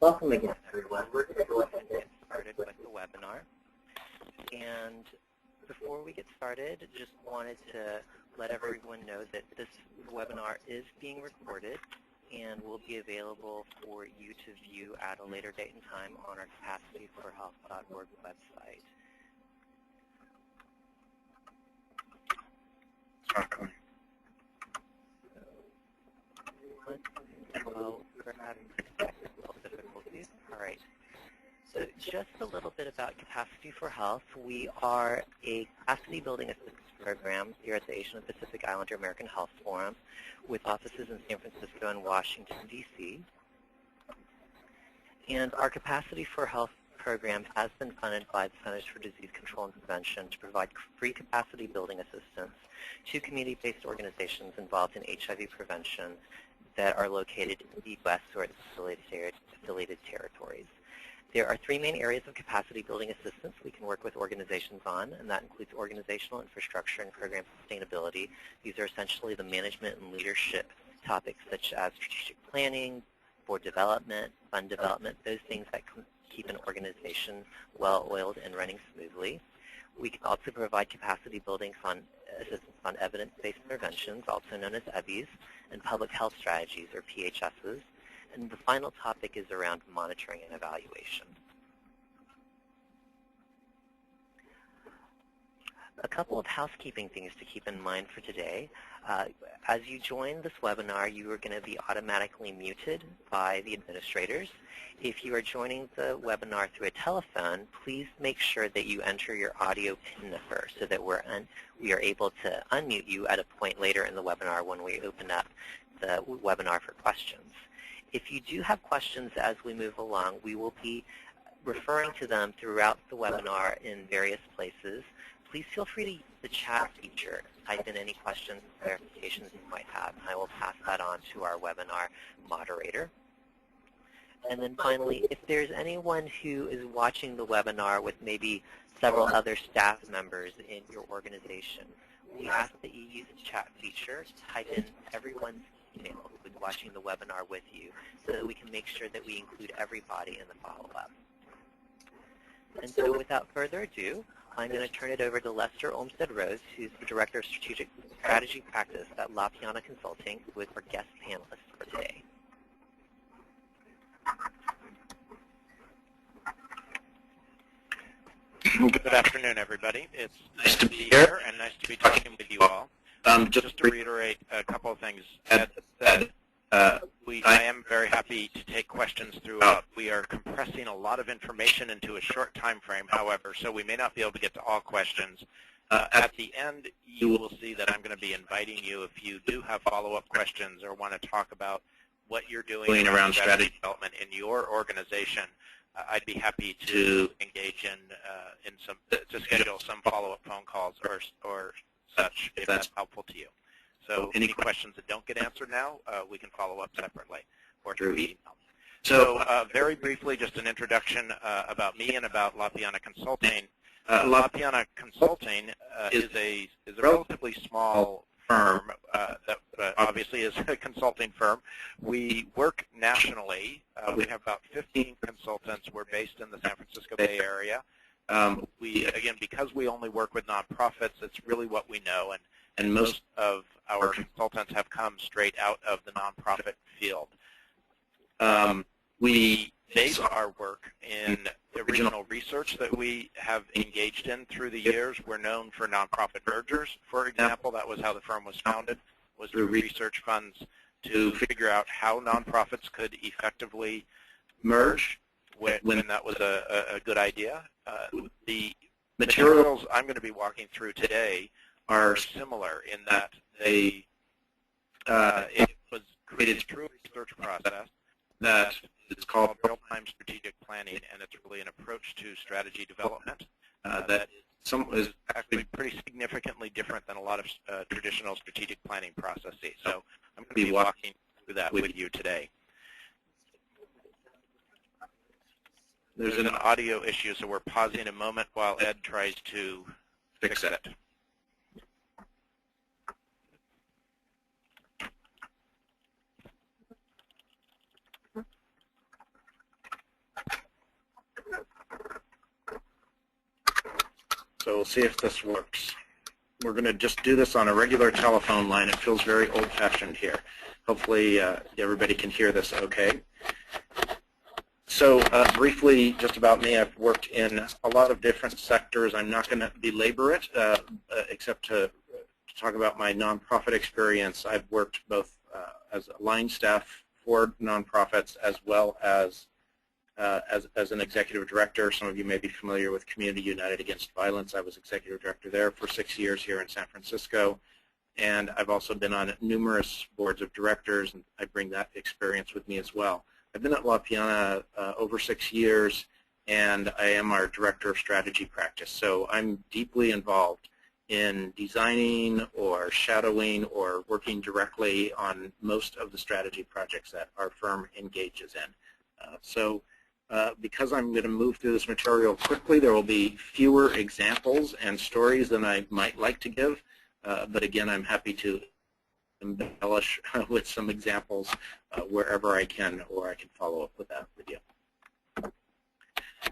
Welcome again, everyone. We're going to go ahead and get started with the webinar. And before we get started, just wanted to let everyone know that this webinar is being recorded and will be available for you to view at a later date and time on our capacityforhealth.org website. Well, we're having technical difficulties. All right. So just a little bit about Capacity for Health. We are a capacity building assistance program here at the Asian and Pacific Islander American Health Forum with offices in San Francisco and Washington, D.C. And our Capacity for Health program has been funded by the Centers for Disease Control and Prevention to provide free capacity building assistance to community-based organizations involved in HIV prevention that are located in the U.S. or its affiliated territories. There are three main areas of capacity building assistance we can work with organizations on, and that includes organizational infrastructure and program sustainability. These are essentially the management and leadership topics such as strategic planning, board development, fund development, those things that can keep an organization well-oiled and running smoothly. We can also provide capacity building assistance on evidence-based interventions, also known as EBIs, and public health strategies, or PHSs. And the final topic is around monitoring and evaluation. A couple of housekeeping things to keep in mind for today. As you join this webinar, you are going to be automatically muted by the administrators. If you are joining the webinar through a telephone, please make sure that you enter your audio PIN number so that we are able to unmute you at a point later in the webinar when we open up the webinar for questions. If you do have questions as we move along, we will be referring to them throughout the webinar in various places. Please feel free to use the chat feature to type in any questions and clarifications you might have, and I will pass that on to our webinar moderator. And then finally, if there's anyone who is watching the webinar with maybe several other staff members in your organization, we ask that you use the chat feature to type in everyone's email who is watching the webinar with you so that we can make sure that we include everybody in the follow-up. And so without further ado, I'm going to turn it over to Lester Olmsted-Rose, who's the Director of Strategic Strategy Practice at Piana Consulting, who is our guest panelist for today. Good afternoon, everybody. It's nice to be here and nice to be talking with you all. Just to reiterate a couple of things Ed said, I am very happy to take questions throughout. We are compressing a lot of information into a short time frame, however, so we may not be able to get to all questions. At the end, you will see that I'm going to be inviting you, if you do have follow-up questions or want to talk about what you're doing around strategy development in your organization, I'd be happy to engage to schedule some follow-up phone calls or such, if that's helpful to you. So any questions that don't get answered now, we can follow up separately or through email. So very briefly, just an introduction about me and about Piana Consulting. Piana Consulting is a relatively small firm that obviously is a consulting firm. We work nationally. We have about 15 consultants. We're based in the San Francisco Bay Area. Again, because we only work with nonprofits, it's really what we know, and most of our consultants have come straight out of the nonprofit field. We base our work in original research that we have engaged in through the years. We're known for nonprofit mergers, for example. That was how the firm was founded, was through research funds to figure out how nonprofits could effectively merge when that was a good idea. The materials I'm going to be walking through today are similar in that it was created through a research process that is called real-time strategic planning, and it's really an approach to strategy development that is actually pretty significantly different than a lot of traditional strategic planning processes. So I'm going to be walking through that with you today. There's an audio issue, so we're pausing a moment while Ed tries to fix it. we'll see if this works. We're going to just do this on a regular telephone line. It feels very old-fashioned here. Hopefully everybody can hear this okay. So briefly, just about me, I've worked in a lot of different sectors. I'm not going to belabor it, except to talk about my nonprofit experience. I've worked both as a line staff for nonprofits as well as an executive director. Some of you may be familiar with Community United Against Violence. I was executive director there for 6 years here in San Francisco. And I've also been on numerous boards of directors, and I bring that experience with me as well. I've been at La Piana over 6 years, and I am our director of strategy practice. So I'm deeply involved in designing or shadowing or working directly on most of the strategy projects that our firm engages in. Because I'm going to move through this material quickly, there will be fewer examples and stories than I might like to give. But again, I'm happy to embellish with some examples wherever I can, or I can follow up with that video.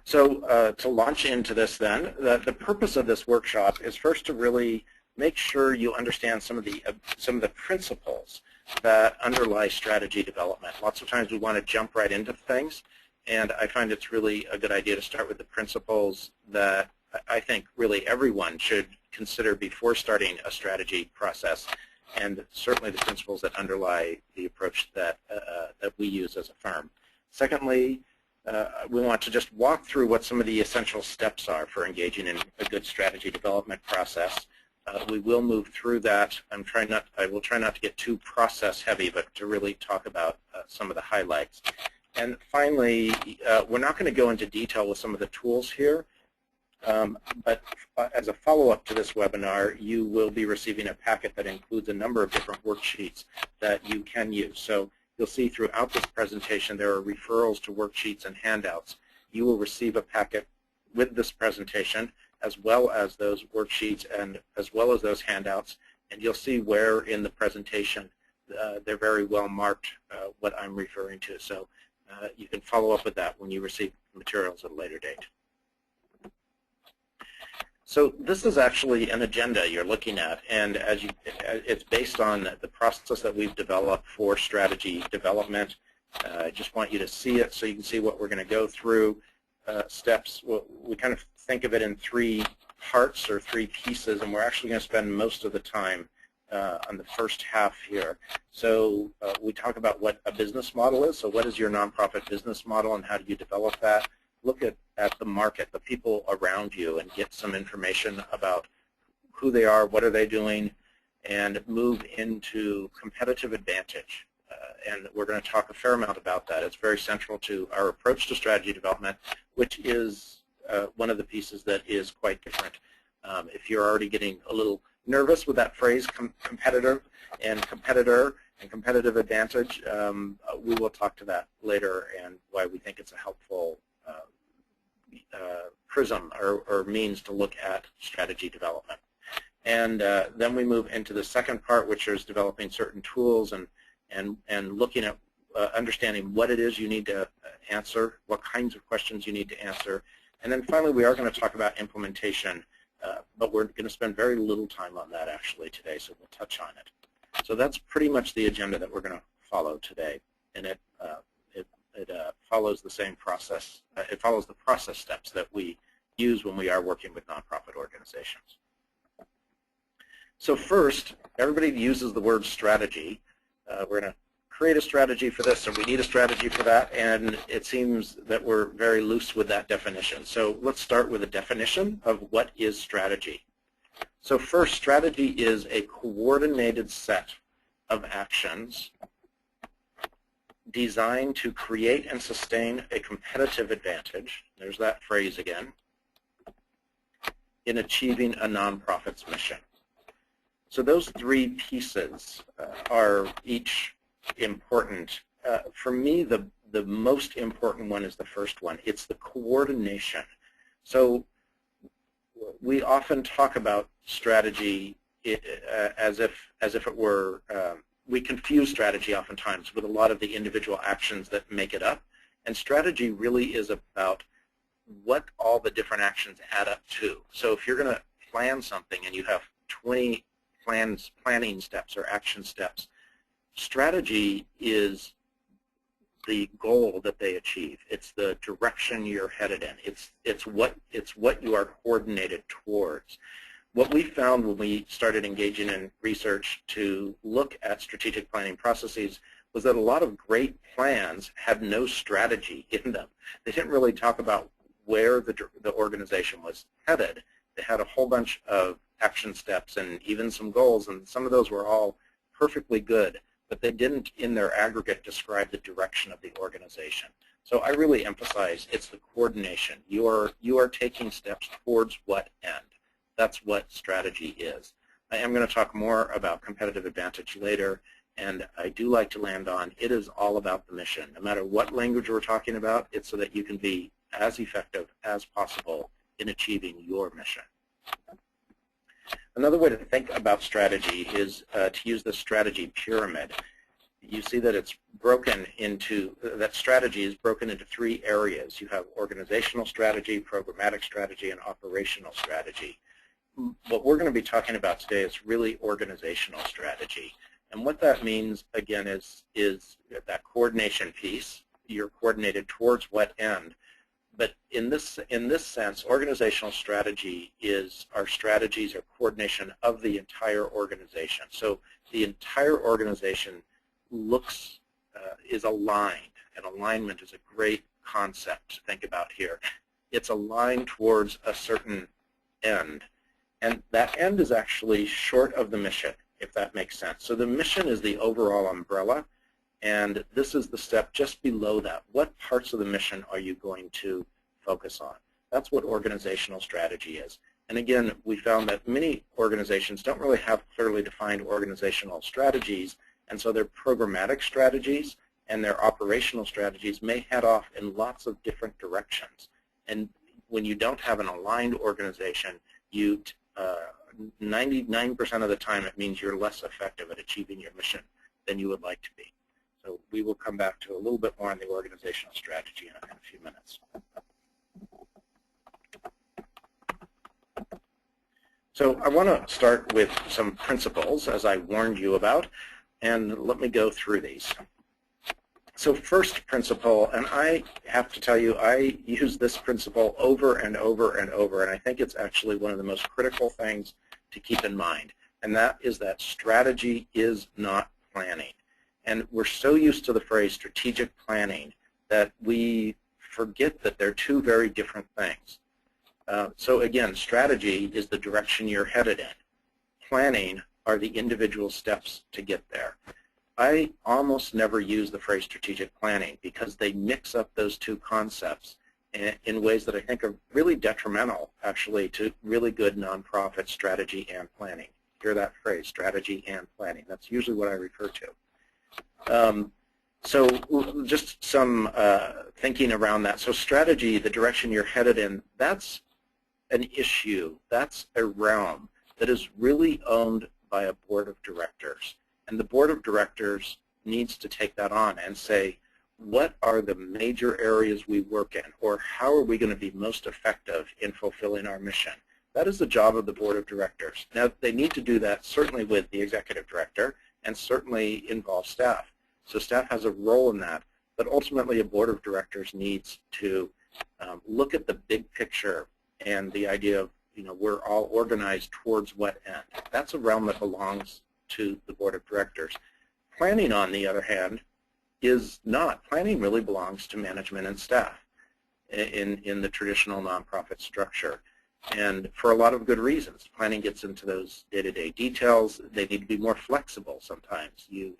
So to launch into this then, the purpose of this workshop is first to really make sure you understand some of the principles that underlie strategy development. Lots of times we want to jump right into things, and I find it's really a good idea to start with the principles that I think really everyone should consider before starting a strategy process, and certainly the principles that underlie the approach that we use as a firm. Secondly, we want to just walk through what some of the essential steps are for engaging in a good strategy development process. We will move through that. I will try not to get too process heavy, but to really talk about some of the highlights. And finally, we're not going to go into detail with some of the tools here. But as a follow-up to this webinar, you will be receiving a packet that includes a number of different worksheets that you can use. So you'll see throughout this presentation there are referrals to worksheets and handouts. You will receive a packet with this presentation as well as those worksheets and as well as those handouts, and you'll see where in the presentation they're very well marked what I'm referring to. So you can follow up with that when you receive materials at a later date. So this is actually an agenda you're looking at, and it's based on the process that we've developed for strategy development. I just want you to see it so you can see what we're going to go through. Steps, we kind of think of it in 3 parts or 3 pieces, and we're actually going to spend most of the time on the first half here. So we talk about what a business model is. So what is your nonprofit business model and how do you develop that? Look at the market, the people around you, and get some information about who they are, what are they doing, and move into competitive advantage. And we're going to talk a fair amount about that. It's very central to our approach to strategy development, which is one of the pieces that is quite different. If you're already getting a little nervous with that phrase, competitor and competitive advantage, we will talk to that later and why we think it's a helpful prism or means to look at strategy development. And then we move into the second part, which is developing certain tools and looking at understanding what it is you need to answer, what kinds of questions you need to answer. And then finally, we are going to talk about implementation, but we're going to spend very little time on that actually today, so we'll touch on it. So that's pretty much the agenda that we're going to follow today, and it follows the same process. It follows the process steps that we use when we are working with nonprofit organizations. So first, everybody uses the word strategy. We're going to create a strategy for this, and we need a strategy for that, and it seems that we're very loose with that definition. So let's start with a definition of what is strategy. So first, strategy is a coordinated set of actions designed to create and sustain a competitive advantage, there's that phrase again, in achieving a nonprofit's mission. So those 3 pieces are each important. For me, the most important one is the first one. It's the coordination. So we often talk about strategy as if it were, we confuse strategy oftentimes with a lot of the individual actions that make it up. And strategy really is about what all the different actions add up to. So if you're going to plan something and you have 20 planning steps or action steps. Strategy is the goal that they achieve. It's the direction you're headed in. It's what you are coordinated towards. What we found when we started engaging in research to look at strategic planning processes was that a lot of great plans had no strategy in them. They didn't really talk about where the organization was headed. They had a whole bunch of action steps and even some goals, and some of those were all perfectly good, but they didn't in their aggregate describe the direction of the organization. So I really emphasize it's the coordination. You are taking steps towards what end. That's what strategy is. I am going to talk more about competitive advantage later, and I do like to land on it is all about the mission. No matter what language we're talking about, it's so that you can be as effective as possible in achieving your mission. Another way to think about strategy is to use the strategy pyramid. You see that it's broken into, that strategy is broken into 3 areas. You have organizational strategy, programmatic strategy, and operational strategy. What we're going to be talking about today is really organizational strategy. And what that means, again, is that coordination piece. You're coordinated towards what end. But in this sense, organizational strategy is our strategies or coordination of the entire organization. So the entire organization is aligned, and alignment is a great concept to think about here. It's aligned towards a certain end, and that end is actually short of the mission, if that makes sense. So the mission is the overall umbrella, and this is the step just below that. What parts of the mission are you going to focus on? That's what organizational strategy is. And again, we found that many organizations don't really have clearly defined organizational strategies, and so their programmatic strategies and their operational strategies may head off in lots of different directions. And when you don't have an aligned organization, 99% of the time it means you're less effective at achieving your mission than you would like to be. So we will come back to a little bit more on the organizational strategy in a few minutes. So I want to start with some principles, as I warned you about, and let me go through these. So first principle, and I have to tell you, I use this principle over and over and over, and I think it's actually one of the most critical things to keep in mind, and that is that strategy is not planning. And we're so used to the phrase strategic planning that we forget that they're 2 very different things. So again, strategy is the direction you're headed in. Planning are the individual steps to get there. I almost never use the phrase strategic planning because they mix up those 2 concepts in ways that I think are really detrimental, actually, to really good nonprofit strategy and planning. Hear that phrase, strategy and planning. That's usually what I refer to. So just some thinking around that. So strategy, the direction you're headed in, that's an issue. That's a realm that is really owned by a board of directors. And the board of directors needs to take that on and say, what are the major areas we work in, or how are we going to be most effective in fulfilling our mission? That is the job of the board of directors. Now, they need to do that certainly with the executive director and certainly involve staff. So staff has a role in that, but ultimately a board of directors needs to look at the big picture and the idea of, we're all organized towards what end. That's a realm that belongs to the board of directors. Planning, on the other hand, is not. Planning really belongs to management and staff in the traditional nonprofit structure. And for a lot of good reasons. Planning gets into those day-to-day details. They need to be more flexible sometimes. You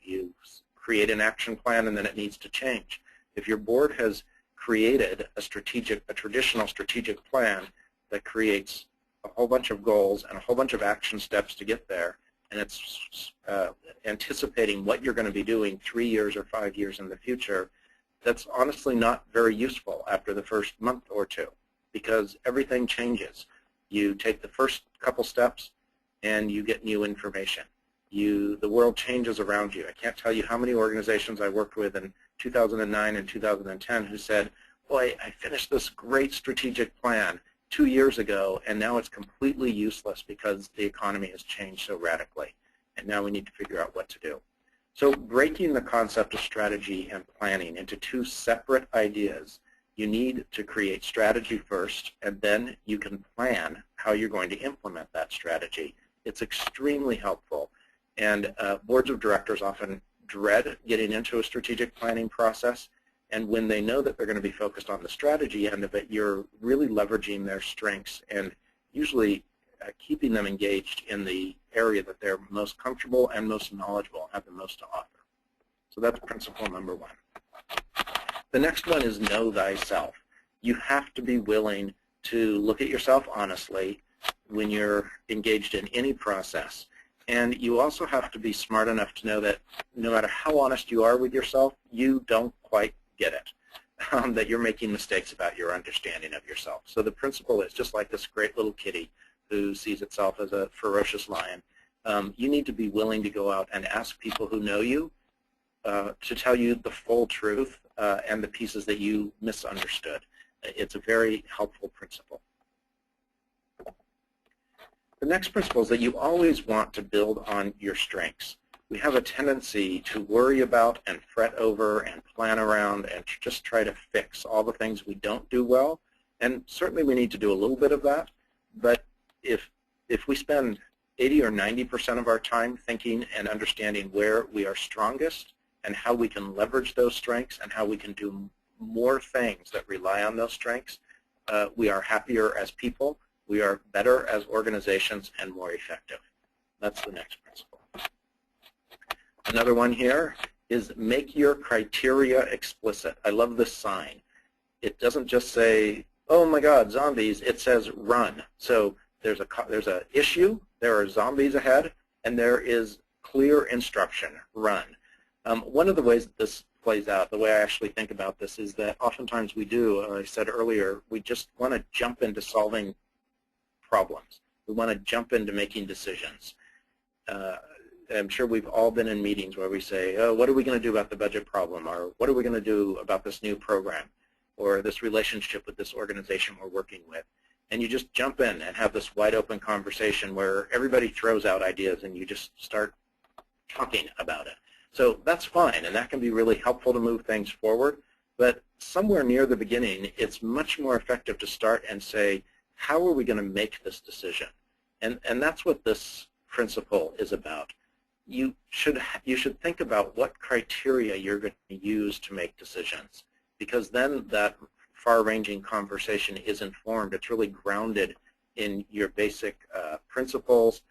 create an action plan and then it needs to change. If your board has created a traditional strategic plan that creates a whole bunch of goals and a whole bunch of action steps to get there, and it's anticipating what you're going to be doing 3 years or 5 years in the future, that's honestly not very useful after the first month or 2, because everything changes. You take the first couple steps and you get new information. The world changes around you. I can't tell you how many organizations I worked with in 2009 and 2010 who said, boy, I finished this great strategic plan, 2 years ago, and now it's completely useless because the economy has changed so radically, and now we need to figure out what to do. So breaking the concept of strategy and planning into two separate ideas, you need to create strategy first, and then you can plan how you're going to implement that strategy. It's extremely helpful, and boards of directors often dread getting into a strategic planning process, and when they know that they're going to be focused on the strategy end of it, you're really leveraging their strengths and usually keeping them engaged in the area that they're most comfortable and most knowledgeable, have the most to offer. So that's principle number one. The next one is know thyself. You have to be willing to look at yourself honestly when you're engaged in any process. And you also have to be smart enough to know that no matter how honest you are with yourself, you don't quite get it, that you're making mistakes about your understanding of yourself. So the principle is just like this great little kitty who sees itself as a ferocious lion. You need to be willing to go out and ask people who know you to tell you the full truth and the pieces that you misunderstood. It's a very helpful principle. The next principle is that you always want to build on your strengths. We have a tendency to worry about and fret over and plan around and just try to fix all the things we don't do well. And certainly we need to do a little bit of that. But if we spend 80 or 90% of our time thinking and understanding where we are strongest and how we can leverage those strengths and how we can do more things that rely on those strengths, we are happier as people, we are better as organizations, and more effective. That's the next principle. Another one here is make your criteria explicit. I love this sign. It doesn't just say, oh my God, zombies. It says run. So there's a issue, there are zombies ahead, and there is clear instruction, run. One of the ways that this plays out, the way I actually think about this, is that oftentimes we do, I said earlier, we just want to jump into solving problems. We want to jump into making decisions. I'm sure we've all been in meetings where we say, oh, what are we going to do about the budget problem? Or what are we going to do about this new program? Or this relationship with this organization we're working with? And you just jump in and have this wide open conversation where everybody throws out ideas and you just start talking about it. So that's fine, and that can be really helpful to move things forward. But somewhere near the beginning, it's much more effective to start and say, how are we going to make this decision? And that's what this principle is about. You should think about what criteria you're going to use to make decisions, because then that far-ranging conversation is informed. It's really grounded in your basic principles,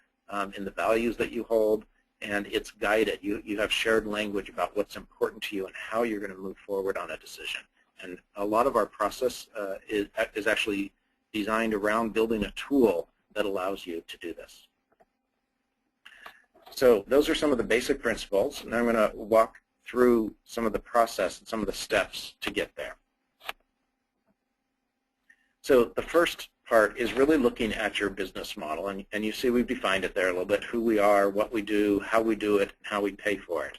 in the values that you hold, and it's guided. You have shared language about what's important to you and how you're going to move forward on a decision. And a lot of our process is actually designed around building a tool that allows you to do this. So those are some of the basic principles, and I'm going to walk through some of the process and some of the steps to get there. So the first part is really looking at your business model, and you see we've defined it there a little bit, who we are, what we do, how we do it, and how we pay for it.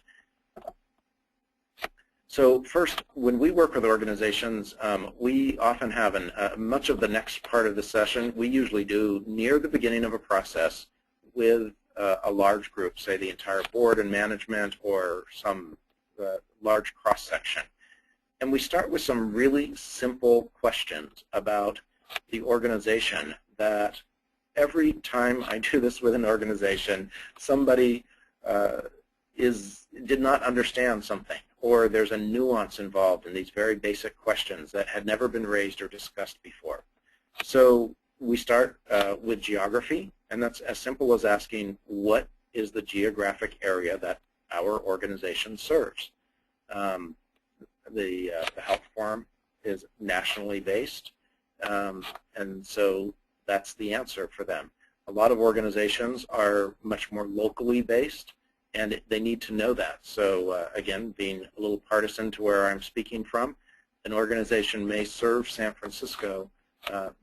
So first, when we work with organizations, we often have much of the next part of the session we usually do near the beginning of a process with a large group, say the entire board and management or some large cross-section. And we start with some really simple questions about the organization that every time I do this with an organization, somebody did not understand something, or there's a nuance involved in these very basic questions that had never been raised or discussed before. So we start with geography, and that's as simple as asking, what is the geographic area that our organization serves? The health forum is nationally based, and so that's the answer for them. A lot of organizations are much more locally based, and they need to know that. So again, being a little partisan to where I'm speaking from, an organization may serve San Francisco,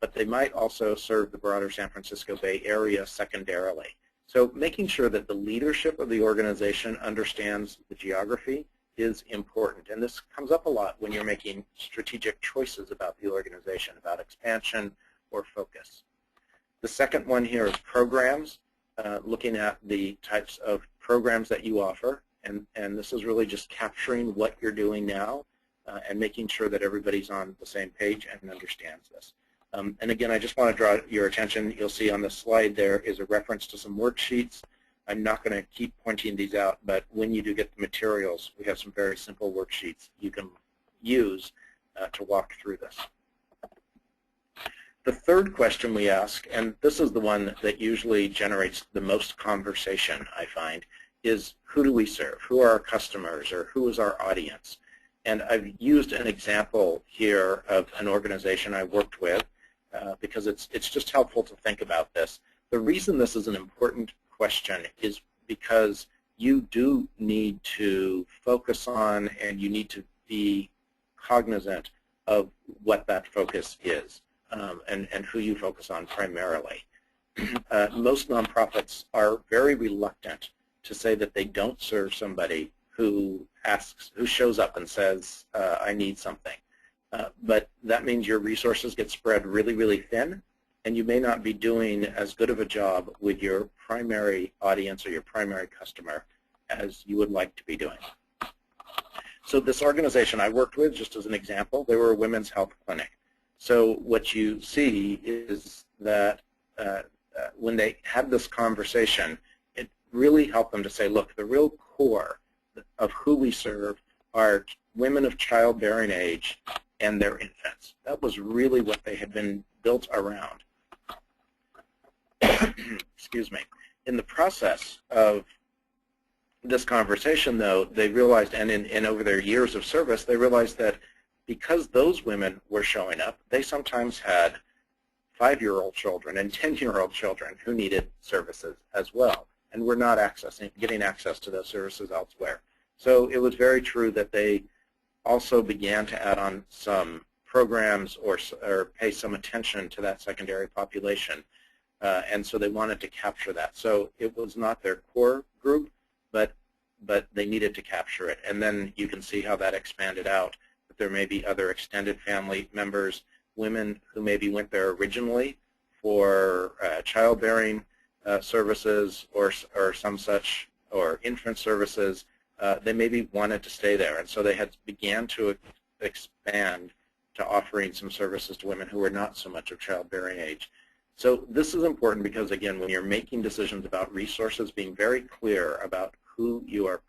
but they might also serve the broader San Francisco Bay Area secondarily. So making sure that the leadership of the organization understands the geography is important. And this comes up a lot when you're making strategic choices about the organization, about expansion or focus. The second one here is programs, looking at the types of programs that you offer, and this is really just capturing what you're doing now and making sure that everybody's on the same page and understands this. And again, I just want to draw your attention. You'll see on the slide there is a reference to some worksheets. I'm not going to keep pointing these out, but when you do get the materials, we have some very simple worksheets you can use to walk through this. The third question we ask, and this is the one that usually generates the most conversation, I find, is who do we serve? Who are our customers, or who is our audience? And I've used an example here of an organization I worked with because it's just helpful to think about this. The reason this is an important question is because you do need to focus on and you need to be cognizant of what that focus is and who you focus on primarily. Most nonprofits are very reluctant to say that they don't serve somebody who shows up and says, I need something. But that means your resources get spread really, really thin, and you may not be doing as good of a job with your primary audience or your primary customer as you would like to be doing. So this organization I worked with, just as an example, they were a women's health clinic. So what you see is that when they had this conversation, it really helped them to say, look, the real core of who we serve are women of childbearing age and their infants. That was really what they had been built around. Excuse me. In the process of this conversation, though, they realized, and over their years of service, they realized that because those women were showing up, they sometimes had 5-year-old children and 10-year-old children who needed services as well, and were not getting access to those services elsewhere. So it was very true that they also began to add on some programs or pay some attention to that secondary population, and so they wanted to capture that. So it was not their core group, but they needed to capture it. And then you can see how that expanded out. That there may be other extended family members, women who maybe went there originally for childbearing services or some such, or infant services. They maybe wanted to stay there, and so they had began to expand to offering some services to women who were not so much of childbearing age. So this is important because, again, when you're making decisions about resources, being very clear about who you are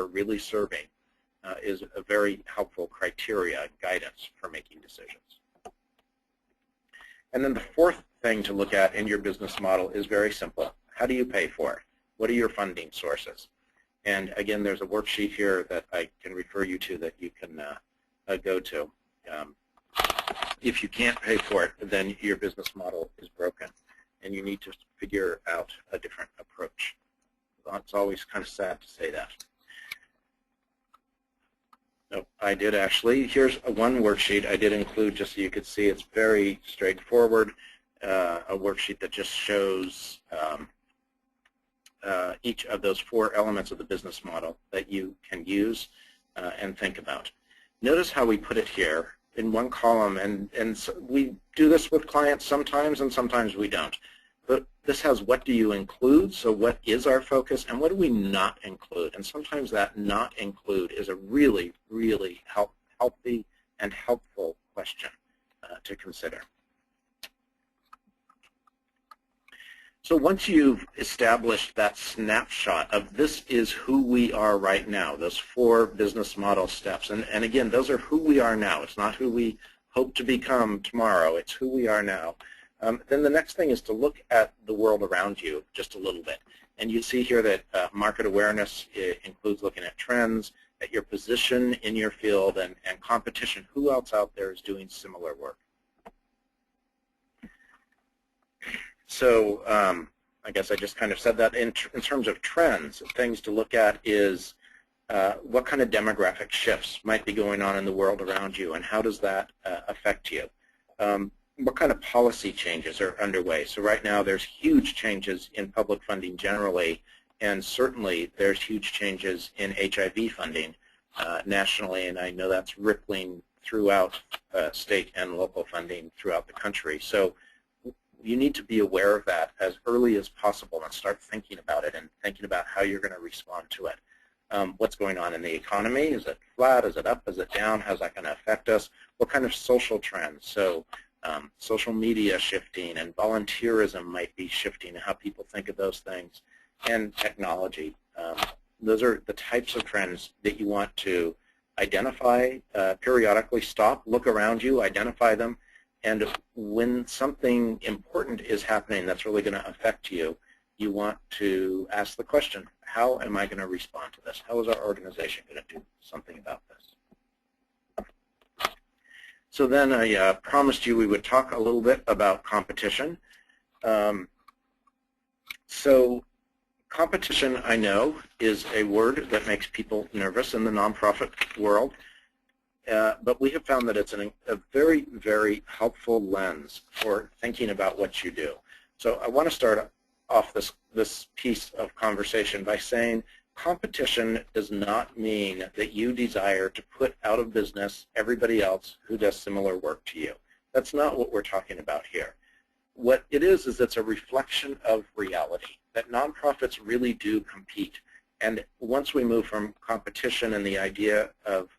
really serving is a very helpful criteria, guidance for making decisions. And then the fourth thing to look at in your business model is very simple. How do you pay for it? What are your funding sources? And again, there's a worksheet here that I can refer you to that you can go to. If you can't pay for it, then your business model is broken, and you need to figure out a different approach. It's always kind of sad to say that. No, I did actually. Here's one worksheet I did include just so you could see. It's very straightforward, a worksheet that just shows each of those 4 elements of the business model that you can use and think about. Notice how we put it here in one column, and so we do this with clients sometimes and sometimes we don't. But this has what do you include, so what is our focus, and what do we not include? And sometimes that not include is a really, really healthy and helpful question to consider. So once you've established that snapshot of this is who we are right now, those 4 business model steps, and again, those are who we are now. It's not who we hope to become tomorrow. It's who we are now. Then the next thing is to look at the world around you just a little bit. And you see here that market awareness includes looking at trends, at your position in your field, and competition. Who else out there is doing similar work? So I guess I just kind of said that in terms of trends, things to look at is what kind of demographic shifts might be going on in the world around you, and how does that affect you? What kind of policy changes are underway? So right now there's huge changes in public funding generally, and certainly there's huge changes in HIV funding nationally, and I know that's rippling throughout state and local funding throughout the country. So you need to be aware of that as early as possible and start thinking about it and thinking about how you're going to respond to it. What's going on in the economy? Is it flat? Is it up? Is it down? How's that going to affect us? What kind of social trends? So social media shifting and volunteerism might be shifting, how people think of those things, and technology. Those are the types of trends that you want to identify, periodically stop, look around you, identify them, and when something important is happening that's really going to affect you, you want to ask the question, how am I going to respond to this? How is our organization going to do something about this? So then I promised you we would talk a little bit about competition. So competition, I know, is a word that makes people nervous in the nonprofit world, but we have found that it's a very, very helpful lens for thinking about what you do. So I want to start off this piece of conversation by saying competition does not mean that you desire to put out of business everybody else who does similar work to you. That's not what we're talking about here. What it is it's a reflection of reality, that nonprofits really do compete. And once we move from competition and the idea of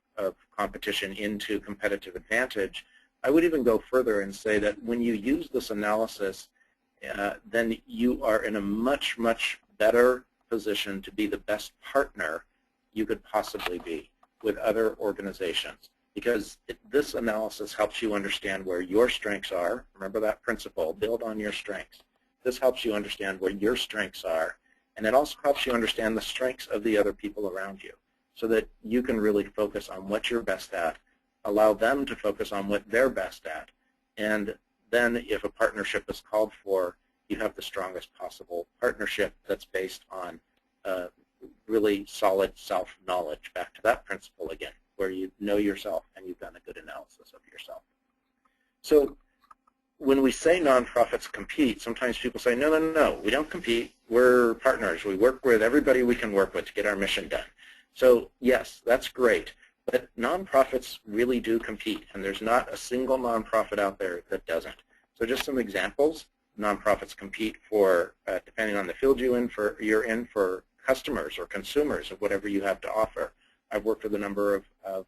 competition into competitive advantage, I would even go further and say that when you use this analysis, then you are in a much, much better position to be the best partner you could possibly be with other organizations, because this analysis helps you understand where your strengths are. Remember that principle, build on your strengths. This helps you understand where your strengths are, and it also helps you understand the strengths of the other people around you so that you can really focus on what you're best at, allow them to focus on what they're best at, and then if a partnership is called for, you have the strongest possible partnership that's based on really solid self-knowledge. Back to that principle again, where you know yourself and you've done a good analysis of yourself. So when we say nonprofits compete, sometimes people say, no, no, no, we don't compete. We're partners. We work with everybody we can work with to get our mission done. So yes, that's great. But nonprofits really do compete, and there's not a single nonprofit out there that doesn't. So just some examples. Nonprofits compete for, depending on the field you're in, for customers or consumers of whatever you have to offer. I've worked with a number of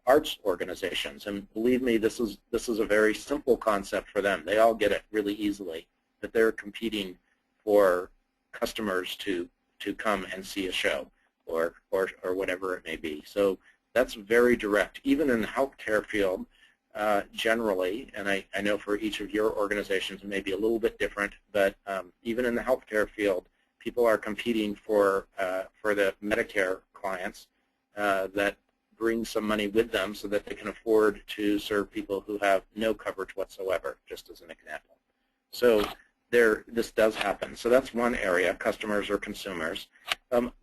arts organizations, and believe me, this is a very simple concept for them. They all get it really easily, that they're competing for customers to come and see a show or whatever it may be. So that's very direct. Even in the healthcare field, generally, and I know for each of your organizations it may be a little bit different, but even in the healthcare field, people are competing for the Medicare clients that bring some money with them so that they can afford to serve people who have no coverage whatsoever, just as an example. So this does happen. So that's one area, customers or consumers.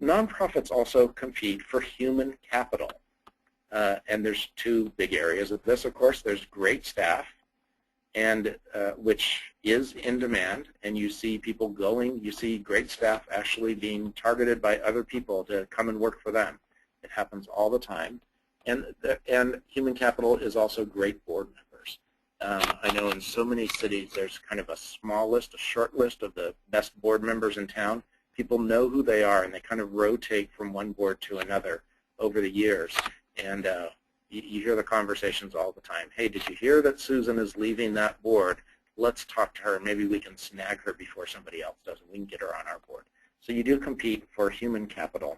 Nonprofits also compete for human capital. And there's two big areas of this, of course. There's great staff, and which is in demand, and you see people going, you see great staff actually being targeted by other people to come and work for them. It happens all the time. And human capital is also great board members. I know in so many cities there's kind of a small list, a short list of the best board members in town. People know who they are, and they kind of rotate from one board to another over the years. And you hear the conversations all the time. Hey, did you hear that Susan is leaving that board? Let's talk to her. Maybe we can snag her before somebody else does, and we can get her on our board. So you do compete for human capital.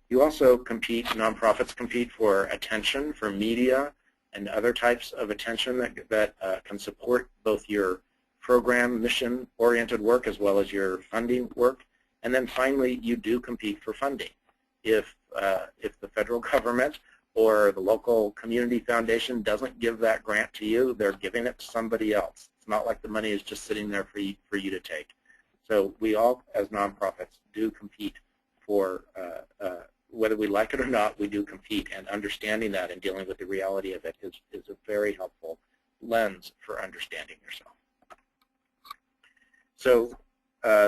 You also compete, nonprofits compete for attention, for media, and other types of attention that can support both your program, mission-oriented work as well as your funding work. And then finally, you do compete for funding. If the federal government or the local community foundation doesn't give that grant to you, they're giving it to somebody else. It's not like the money is just sitting there for you to take. So we all, as nonprofits, do compete for, whether we like it or not, we do compete, and understanding that and dealing with the reality of it is a very helpful lens for understanding yourself. So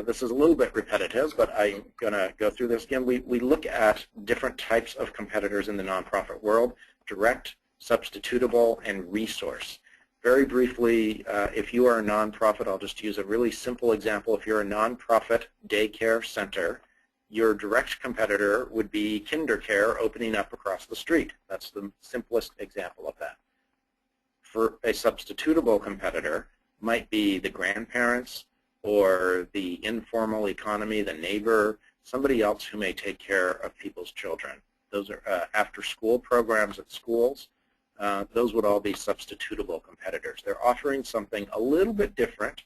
this is a little bit repetitive, but I'm going to go through this again. We look at different types of competitors in the nonprofit world. direct, substitutable, and resource. Very briefly, if you are a nonprofit, I'll just use a really simple example. If you're a nonprofit daycare center, your direct competitor would be KinderCare opening up across the street. That's the simplest example of that. For a substitutable competitor, might be the grandparents or the informal economy, the neighbor, somebody else who may take care of people's children. Those are after-school programs at schools. Those would all be substitutable competitors. They're offering something a little bit different,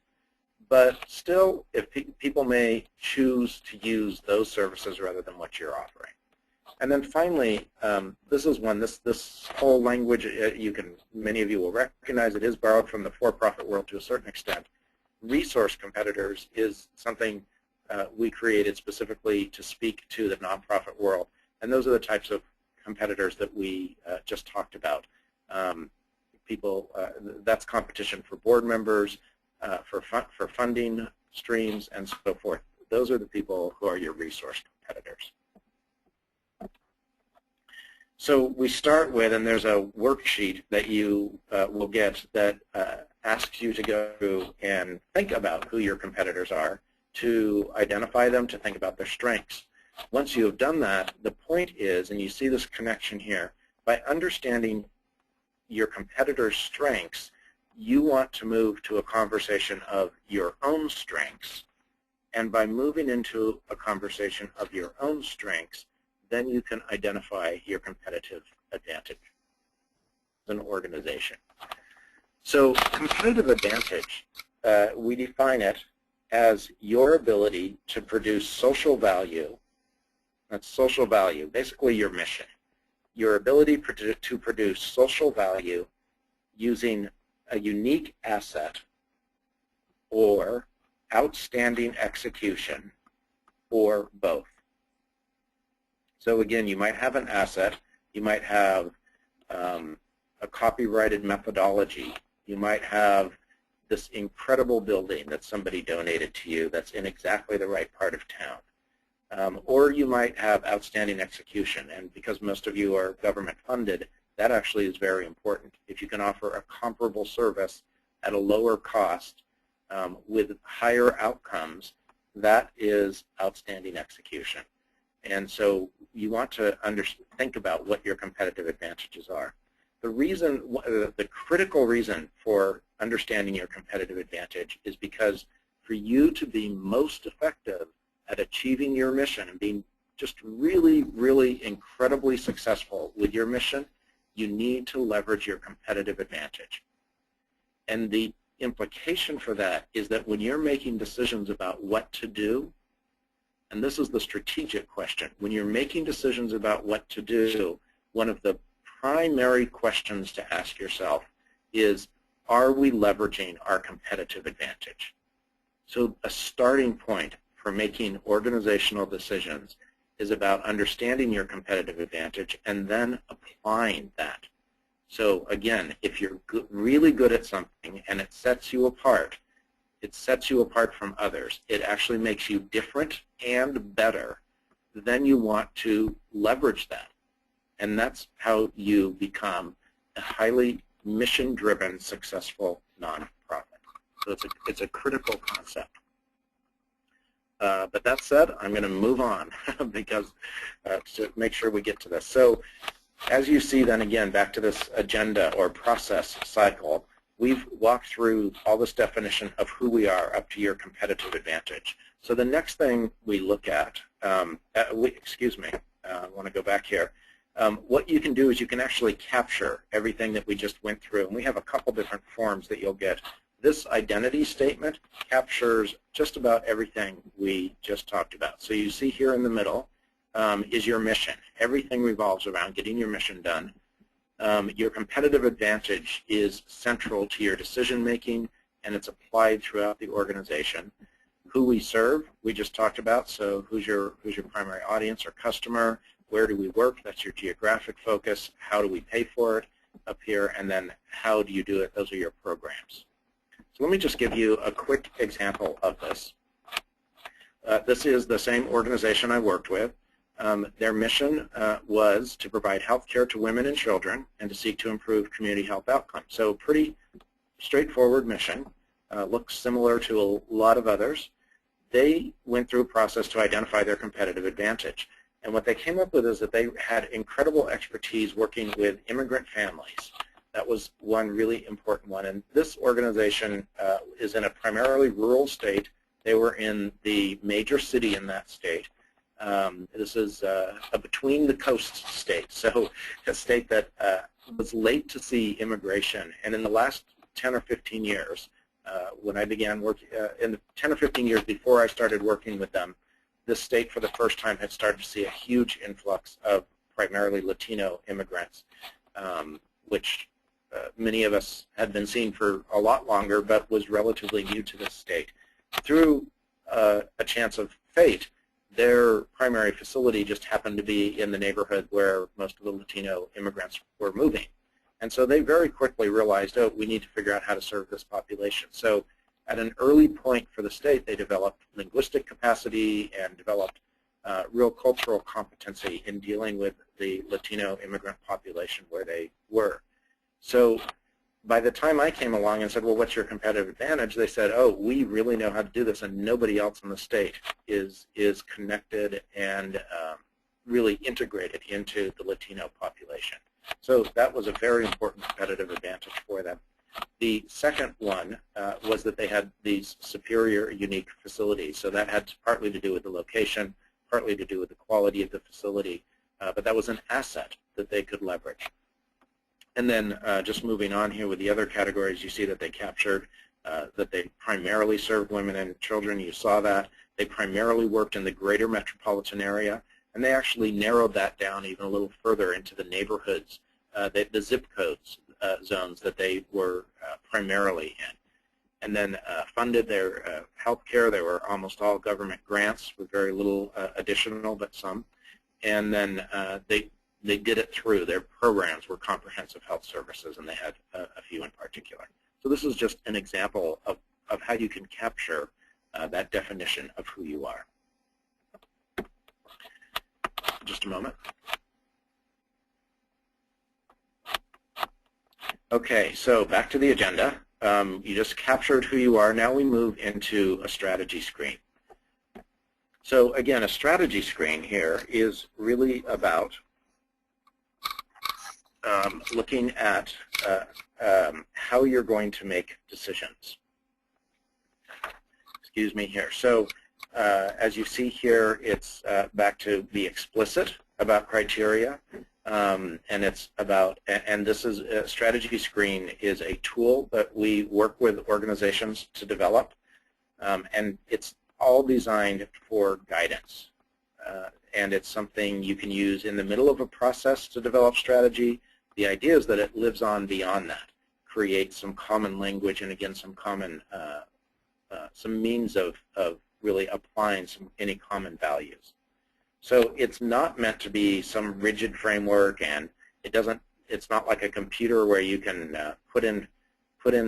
but still, if people may choose to use those services rather than what you're offering. And then finally, this is one. This whole language, many of you will recognize it is borrowed from the for-profit world to a certain extent. Resource competitors is something we created specifically to speak to the nonprofit world, and those are the types of competitors that we just talked about. That's competition for board members, for funding streams, and so forth. Those are the people who are your resource competitors. So we start with, and there's a worksheet that you will get that asks you to go through and think about who your competitors are, to identify them, to think about their strengths. Once you have done that, the point is, and you see this connection here, by understanding your competitor's strengths, you want to move to a conversation of your own strengths. And by moving into a conversation of your own strengths, then you can identify your competitive advantage as an organization. So competitive advantage, we define it as your ability to produce social value. That's social value, basically your mission. Your ability to produce social value using a unique asset or outstanding execution, or both. So again, you might have an asset, you might have a copyrighted methodology, you might have this incredible building that somebody donated to you that's in exactly the right part of town. Or you might have outstanding execution, and because most of you are government funded, that actually is very important. If you can offer a comparable service at a lower cost with higher outcomes, that is outstanding execution. And so you want to think about what your competitive advantages are. The critical reason for understanding your competitive advantage is because for you to be most effective at achieving your mission and being just really, really incredibly successful with your mission, you need to leverage your competitive advantage. And the implication for that is that when you're making decisions about what to do, and this is the strategic question, when you're making decisions about what to do, one of the primary questions to ask yourself is, are we leveraging our competitive advantage? So a starting point for making organizational decisions is about understanding your competitive advantage and then applying that. So again, if you're really good at something and it sets you apart from others, it actually makes you different and better, then you want to leverage that. And that's how you become a highly mission-driven, successful nonprofit. So it's a critical concept. But that said, I'm going to move on because to make sure we get to this. So as you see then again, back to this agenda or process cycle, we've walked through all this definition of who we are up to your competitive advantage. So the next thing we look at, I want to go back here. What you can do is you can actually capture everything that we just went through. And we have a couple different forms that you'll get. This identity statement captures just about everything we just talked about. So you see here in the middle is your mission. Everything revolves around getting your mission done. Your competitive advantage is central to your decision making, and it's applied throughout the organization. Who we serve, we just talked about. So who's your primary audience or customer? Where do we work? That's your geographic focus. How do we pay for it up here? And then how do you do it? Those are your programs. So let me just give you a quick example of this. This is the same organization I worked with. Their mission was to provide health care to women and children and to seek to improve community health outcomes. So pretty straightforward mission, looks similar to a lot of others. They went through a process to identify their competitive advantage. And what they came up with is that they had incredible expertise working with immigrant families. That was one really important one. And this organization is in a primarily rural state. They were in the major city in that state. This is a between the coast state, so a state that was late to see immigration. And in the last 10 or 15 years, when I began working, in the 10 or 15 years before I started working with them, this state for the first time had started to see a huge influx of primarily Latino immigrants, which many of us had been seeing for a lot longer, but was relatively new to this state. Through a chance of fate, their primary facility just happened to be in the neighborhood where most of the Latino immigrants were moving. And so they very quickly realized, oh, we need to figure out how to serve this population. So at an early point for the state, they developed linguistic capacity and developed real cultural competency in dealing with the Latino immigrant population where they were. So by the time I came along and said, well, what's your competitive advantage? They said, oh, we really know how to do this, and nobody else in the state is connected and really integrated into the Latino population. So that was a very important competitive advantage for them. The second one was that they had these superior, unique facilities. So that had partly to do with the location, partly to do with the quality of the facility, but that was an asset that they could leverage. And then just moving on here with the other categories, you see that they captured that they primarily served women and children. You saw that. They primarily worked in the greater metropolitan area, and they actually narrowed that down even a little further into the neighborhoods, the zip codes zones that they were primarily in. And then funded their health care. They were almost all government grants with very little additional, but some. And then they did it through their programs were comprehensive health services, and they had a few in particular. So this is just an example of how you can capture that definition of who you are. Just a moment. Okay, so back to the agenda. You just captured who you are. Now we move into a strategy screen. So again, a strategy screen here is really about looking at how you're going to make decisions. Excuse me here. So as you see here, it's back to be explicit about criteria, and it's about, and this is a strategy screen is a tool that we work with organizations to develop, and it's all designed for guidance. And it's something you can use in the middle of a process to develop strategy. The idea is that it lives on beyond that, creates some common language, and again, some common, some means of really applying any common values. So it's not meant to be some rigid framework, and it's not like a computer where you can put in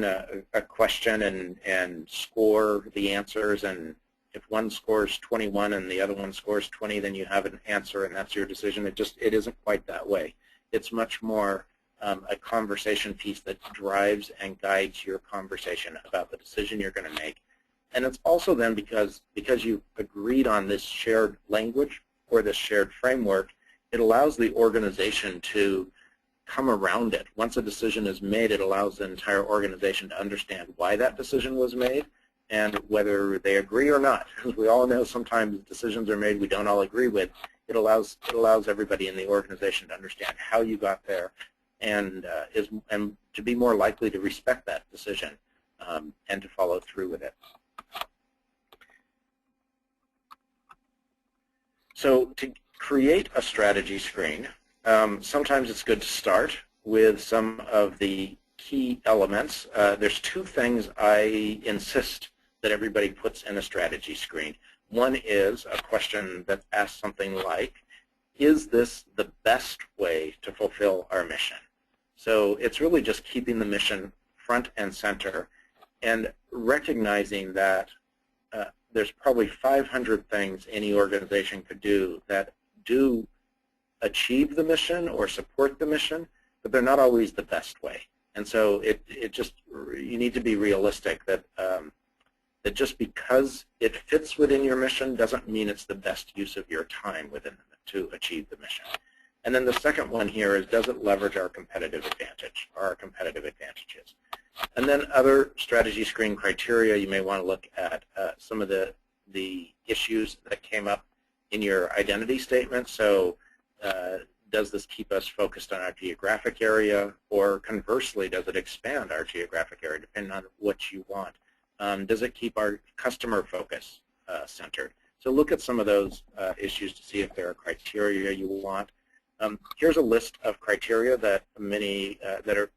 a question and score the answers, and if one scores 21 and the other one scores 20, then you have an answer and that's your decision. It isn't quite that way. It's much more a conversation piece that drives and guides your conversation about the decision you're going to make. And it's also then because you've agreed on this shared language or this shared framework, it allows the organization to come around it. Once a decision is made, it allows the entire organization to understand why that decision was made and whether they agree or not. As we all know, sometimes decisions are made we don't all agree with. It allows everybody in the organization to understand how you got there, and to be more likely to respect that decision and to follow through with it. So to create a strategy screen, sometimes it's good to start with some of the key elements. There's two things I insist that everybody puts in a strategy screen. One is a question that asks something like, is this the best way to fulfill our mission? So it's really just keeping the mission front and center and recognizing that there's probably 500 things any organization could do that do achieve the mission or support the mission, but they're not always the best way. And so you need to be realistic that that just because it fits within your mission doesn't mean it's the best use of your time to achieve the mission. And then the second one here is, does it leverage our competitive advantage or our competitive advantages? And then other strategy screen criteria, you may want to look at some of the issues that came up in your identity statement. So does this keep us focused on our geographic area, or conversely, does it expand our geographic area, depending on what you want? Does it keep our customer focus centered? So look at some of those issues to see if there are criteria you want. Here's a list of criteria that that are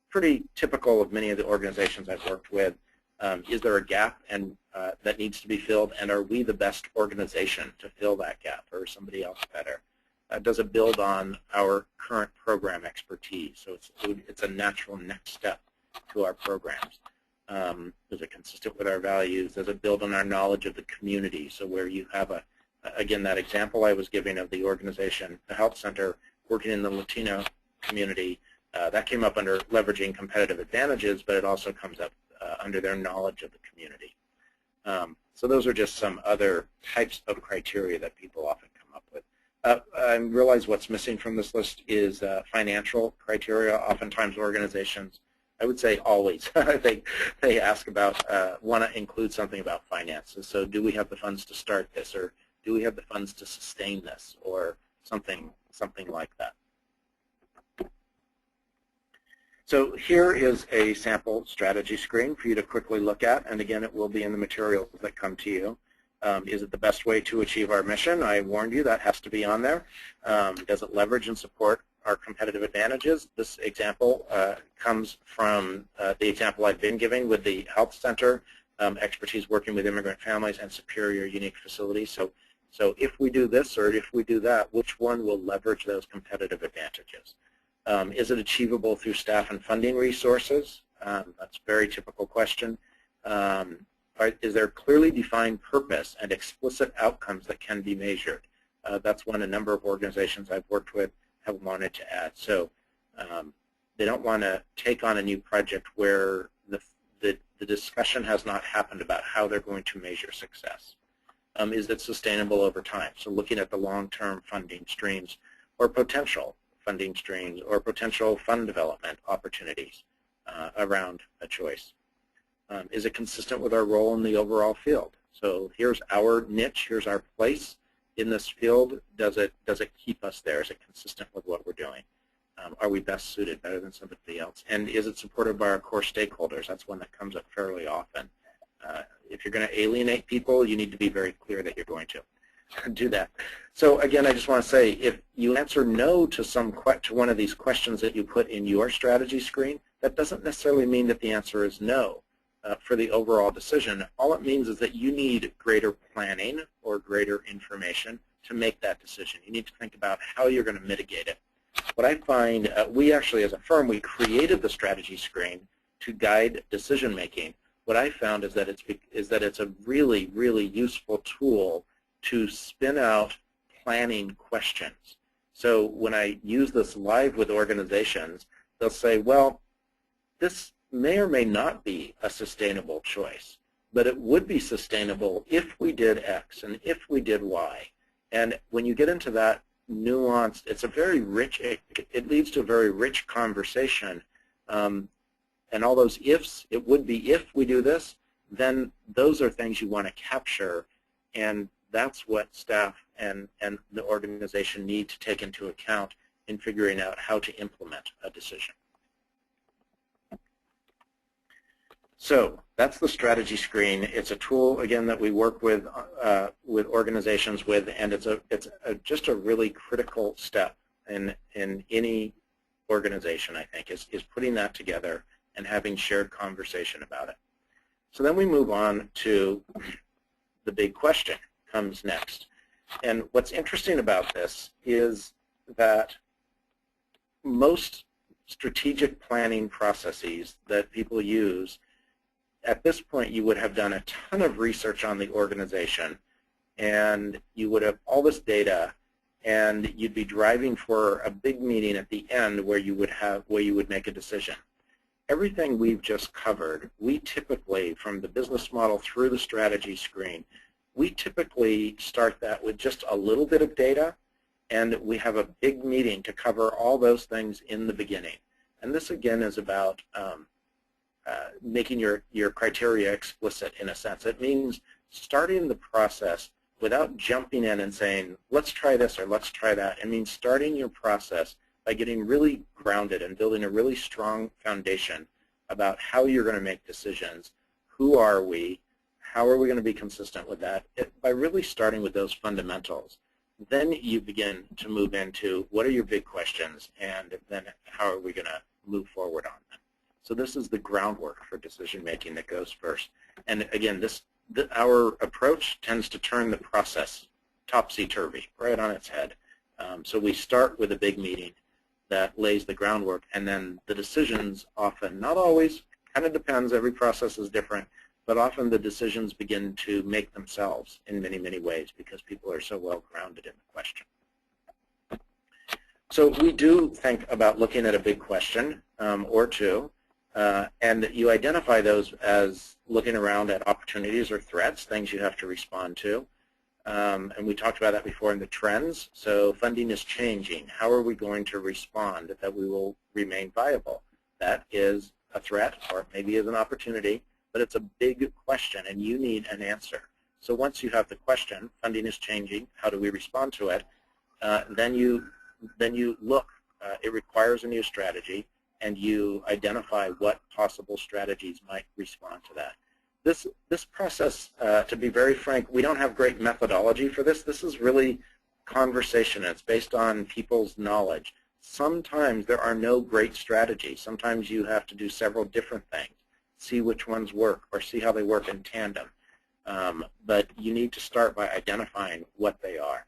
pretty typical of many of the organizations I've worked with. Is there a gap that needs to be filled, and are we the best organization to fill that gap, or is somebody else better? Does it build on our current program expertise? So it's a natural next step to our programs. Is it consistent with our values? Does it build on our knowledge of the community? So where you have again, that example I was giving of the organization, the health center, working in the Latino community, that came up under leveraging competitive advantages, but it also comes up under their knowledge of the community. So those are just some other types of criteria that people often come up with. I realize what's missing from this list is financial criteria. Oftentimes organizations, I would say always, they ask about, want to include something about finances. So do we have the funds to start this, or do we have the funds to sustain this, or something like that. So here is a sample strategy screen for you to quickly look at, and again, it will be in the materials that come to you. Is it the best way to achieve our mission? I warned you that has to be on there. Does it leverage and support our competitive advantages? This example comes from the example I've been giving with the health center, expertise working with immigrant families and superior unique facilities. So if we do this or if we do that, which one will leverage those competitive advantages? Is it achievable through staff and funding resources? That's a very typical question. Is there clearly defined purpose and explicit outcomes that can be measured? That's one a number of organizations I've worked with have wanted to add. So they don't want to take on a new project where the discussion has not happened about how they're going to measure success. Is it sustainable over time? So looking at the long-term funding streams or potential funding streams or potential fund development opportunities around a choice. Is it consistent with our role in the overall field? So here's our niche, here's our place in this field. Does it keep us there? Is it consistent with what we're doing? Are we best suited, better than somebody else? And is it supported by our core stakeholders? That's one that comes up fairly often. If you're going to alienate people, you need to be very clear that you're going to do that. So again, I just want to say, if you answer no to one of these questions that you put in your strategy screen, that doesn't necessarily mean that the answer is no for the overall decision. All it means is that you need greater planning or greater information to make that decision. You need to think about how you're going to mitigate it. What I find, we actually as a firm, we created the strategy screen to guide decision making. What I found is that it's a really, really useful tool to spin out planning questions. So when I use this live with organizations, they'll say, well, this may or may not be a sustainable choice, but it would be sustainable if we did X and if we did Y. And when you get into that nuanced, it's a very rich, it leads to a very rich conversation. And all those ifs, it would be if we do this, then those are things you want to capture, and that's what staff and the organization need to take into account in figuring out how to implement a decision. So that's the strategy screen. It's a tool, again, that we work with organizations with, and it's just a really critical step in any organization, I think, is putting that together and having shared conversation about it. So then we move on to the big question comes next. And what's interesting about this is that most strategic planning processes that people use, at this point you would have done a ton of research on the organization, and you would have all this data, and you'd be driving for a big meeting at the end where you would make a decision. Everything we've just covered, we typically, from the business model through the strategy screen, we typically start that with just a little bit of data, and we have a big meeting to cover all those things in the beginning. And this, again, is about making your criteria explicit in a sense. It means starting the process without jumping in and saying, let's try this or let's try that. It means starting your process by getting really grounded and building a really strong foundation about how you're going to make decisions, who are we, how are we going to be consistent with that, by really starting with those fundamentals. Then you begin to move into what are your big questions, and then how are we going to move forward on them. So this is the groundwork for decision making that goes first. And again, our approach tends to turn the process topsy-turvy, right on its head. So we start with a big meeting that lays the groundwork, and then the decisions often, not always, kind of depends, every process is different, but often the decisions begin to make themselves in many, many ways because people are so well grounded in the question. So we do think about looking at a big question or two, and you identify those as looking around at opportunities or threats, things you have to respond to. And we talked about that before in the trends. So funding is changing. How are we going to respond that we will remain viable? That is a threat, or maybe is an opportunity, but it's a big question and you need an answer. So once you have the question, funding is changing, how do we respond to it? Then you look, it requires a new strategy, and you identify what possible strategies might respond to that. This process, to be very frank, we don't have great methodology for this. This is really conversation. It's based on people's knowledge. Sometimes there are no great strategies. Sometimes you have to do several different things, see which ones work, or see how they work in tandem. But you need to start by identifying what they are.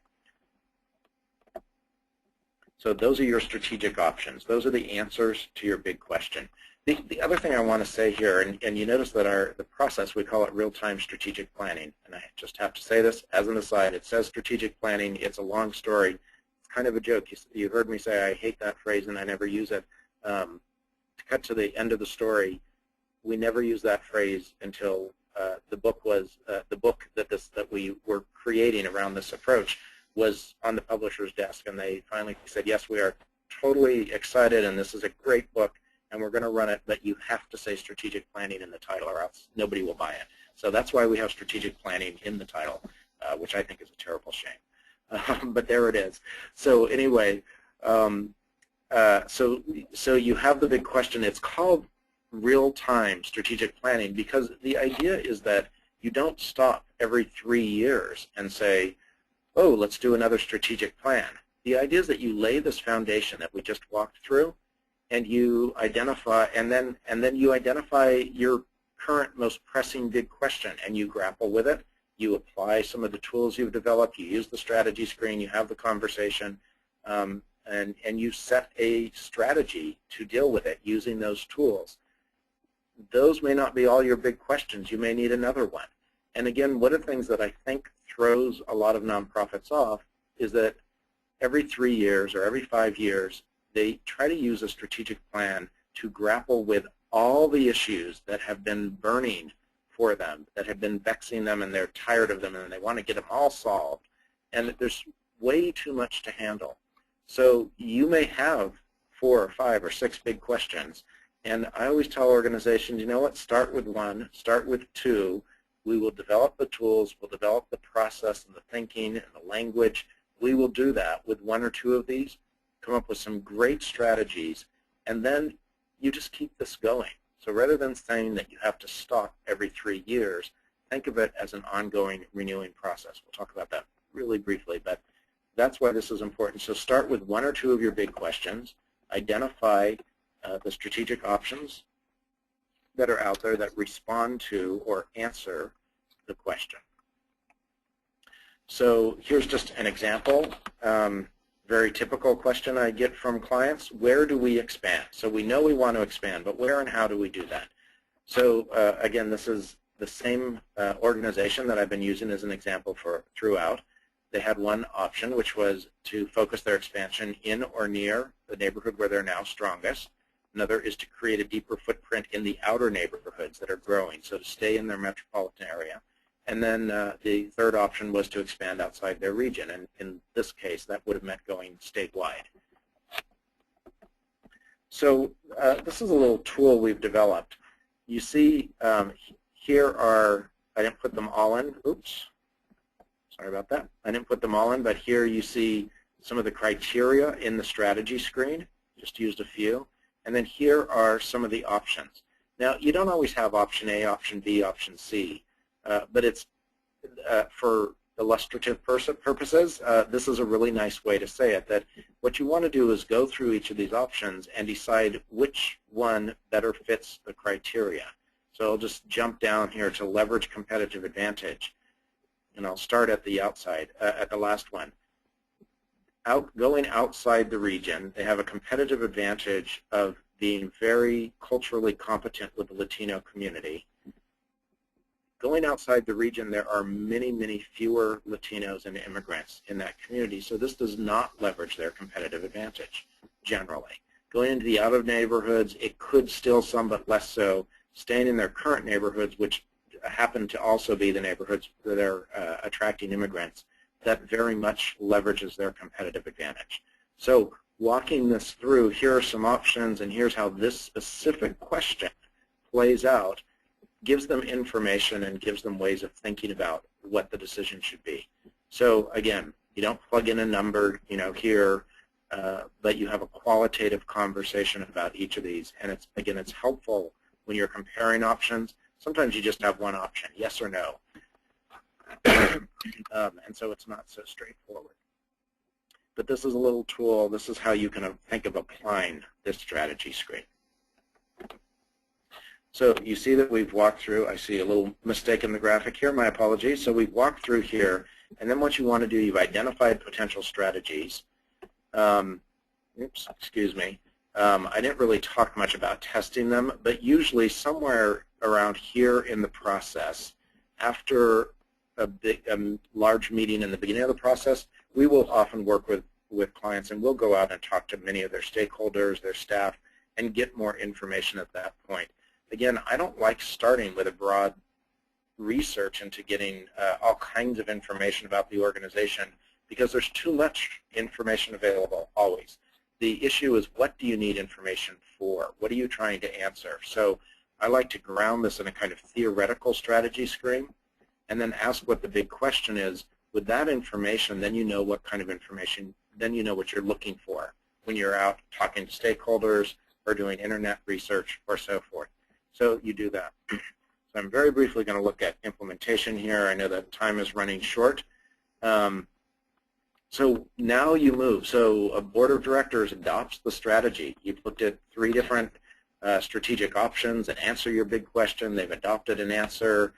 So those are your strategic options. Those are the answers to your big question. The other thing I want to say here, and you notice that the process, we call it real-time strategic planning. And I just have to say this as an aside. It says strategic planning. It's a long story. It's kind of a joke. You heard me say I hate that phrase and I never use it. To cut to the end of the story, we never used that phrase until the book that we were creating around this approach was on the publisher's desk, and they finally said, yes, we are totally excited, and this is a great book, and we're going to run it, but you have to say strategic planning in the title or else nobody will buy it. So that's why we have strategic planning in the title, which I think is a terrible shame. But there it is. So anyway, so you have the big question. It's called real-time strategic planning because the idea is that you don't stop every 3 years and say, oh, let's do another strategic plan. The idea is that you lay this foundation that we just walked through, and you identify, and then you identify your current most pressing big question, and you grapple with it. You apply some of the tools you've developed. You use the strategy screen. You have the conversation, and you set a strategy to deal with it using those tools. Those may not be all your big questions. You may need another one. And again, one of the things that I think throws a lot of nonprofits off is that every 3 years or every 5 years, they try to use a strategic plan to grapple with all the issues that have been burning for them, that have been vexing them, and they're tired of them, and they want to get them all solved. And there's way too much to handle. So you may have 4 or 5 or 6 big questions. And I always tell organizations, you know what, start with 1, start with 2. We will develop the tools, we'll develop the process and the thinking and the language. We will do that with 1 or 2 of these, come up with some great strategies, and then you just keep this going. So rather than saying that you have to stop every 3 years, think of it as an ongoing renewing process. We'll talk about that really briefly, but that's why this is important. So start with 1 or 2 of your big questions, identify the strategic options that are out there that respond to or answer the question. So here's just an example. Very typical question I get from clients: where do we expand? So we know we want to expand, but where and how do we do that? So again, this is the same organization that I've been using as an example for throughout. they had one option, which was to focus their expansion in or near the neighborhood where they're now strongest. Another is to create a deeper footprint in the outer neighborhoods that are growing, so to stay in their metropolitan area. And then the third option was to expand outside their region, and in this case, that would have meant going statewide. So this is a little tool we've developed. You see here are, I didn't put them all in, oops, sorry about that. I didn't put them all in, but here you see some of the criteria in the strategy screen, just used a few. And then here are some of the options. Now, you don't always have option A, option B, option C, but it's for illustrative purposes, this is a really nice way to say it, that what you want to do is go through each of these options and decide which one better fits the criteria. So I'll just jump down here to leverage competitive advantage, and I'll start at the outside, at the last one. Going outside the region, they have a competitive advantage of being very culturally competent with the Latino community. Going outside the region, there are many, many fewer Latinos and immigrants in that community, so this does not leverage their competitive advantage, generally. Going into the outer neighborhoods, it could still some, but less so. Staying in their current neighborhoods, which happen to also be the neighborhoods that are attracting immigrants, that very much leverages their competitive advantage. So walking this through, here are some options, and here's how this specific question plays out, gives them information and gives them ways of thinking about what the decision should be. So again, you don't plug in a number, here, but you have a qualitative conversation about each of these. And it's, again, it's helpful when you're comparing options. Sometimes you just have one option, yes or no. And so it's not so straightforward. But this is a little tool. This is how you can think of applying this strategy screen. So you see that we've walked through. I see a little mistake in the graphic here. My apologies. So we've walked through here. And then what you want to do, you've identified potential strategies. Oops, excuse me. I didn't really talk much about testing them, but usually somewhere around here in the process, after a large meeting in the beginning of the process, we will often work with clients, and we'll go out and talk to many of their stakeholders, their staff, and get more information at that point. Again, I don't like starting with a broad research into getting all kinds of information about the organization, because there's too much information available always. The issue is, what do you need information for? What are you trying to answer? So I like to ground this in a kind of theoretical strategy screen, and then ask what the big question is. With that information, then you know what kind of information, then you know what you're looking for when you're out talking to stakeholders or doing internet research or so forth. So you do that. So I'm very briefly going to look at implementation here. I know that time is running short. So now you move. So a board of directors adopts the strategy. You've looked at 3 different strategic options and answer your big question. They've adopted an answer.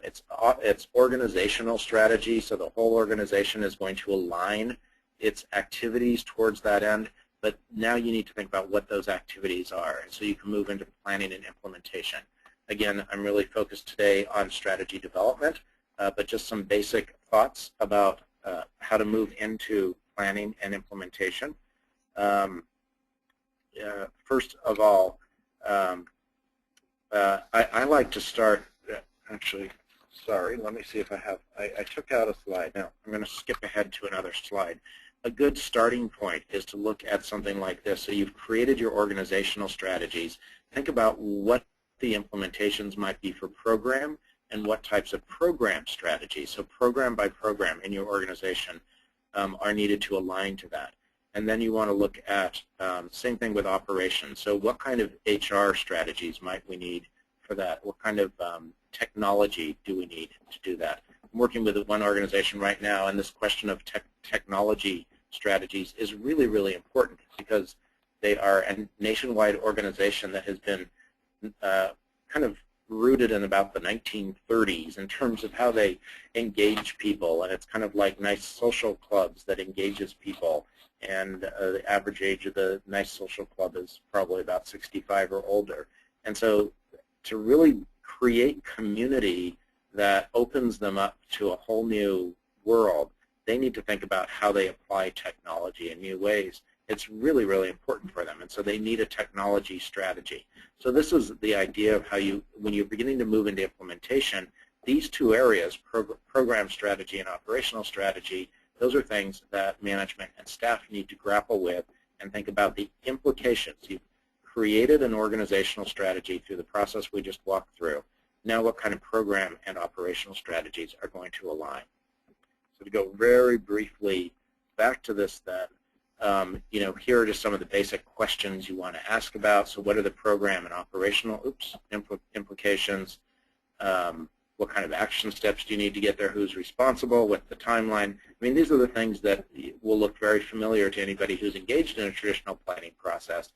It's organizational strategy, so the whole organization is going to align its activities towards that end. But now you need to think about what those activities are, and so you can move into planning and implementation. Again, I'm really focused today on strategy development, but just some basic thoughts about how to move into planning and implementation. First of all, I like to start, actually, sorry, let me see if I have, I took out a slide. Now, I'm going to skip ahead to another slide. A good starting point is to look at something like this. So you've created your organizational strategies. Think about what the implementations might be for program and what types of program strategies, so program by program in your organization, are needed to align to that. And then you want to look at, same thing with operations. So what kind of HR strategies might we need for that? What kind of technology do we need to do that? I'm working with one organization right now, and this question of technology strategies is really, really important, because they are a nationwide organization that has been kind of rooted in about the 1930s in terms of how they engage people, and it's kind of like nice social clubs that engages people, and the average age of the nice social club is probably about 65 or older. And so to really create community that opens them up to a whole new world, they need to think about how they apply technology in new ways. It's really, really important for them, and so they need a technology strategy. So this is the idea of how you, when you're beginning to move into implementation, these two areas, program strategy and operational strategy, those are things that management and staff need to grapple with and think about the implications. You've created an organizational strategy through the process we just walked through. Now what kind of program and operational strategies are going to align? So to go very briefly back to this then, here are just some of the basic questions you want to ask about. So what are the program and operational implications? What kind of action steps do you need to get there? Who's responsible? What's the timeline? I mean, these are the things that will look very familiar to anybody who's engaged in a traditional planning process.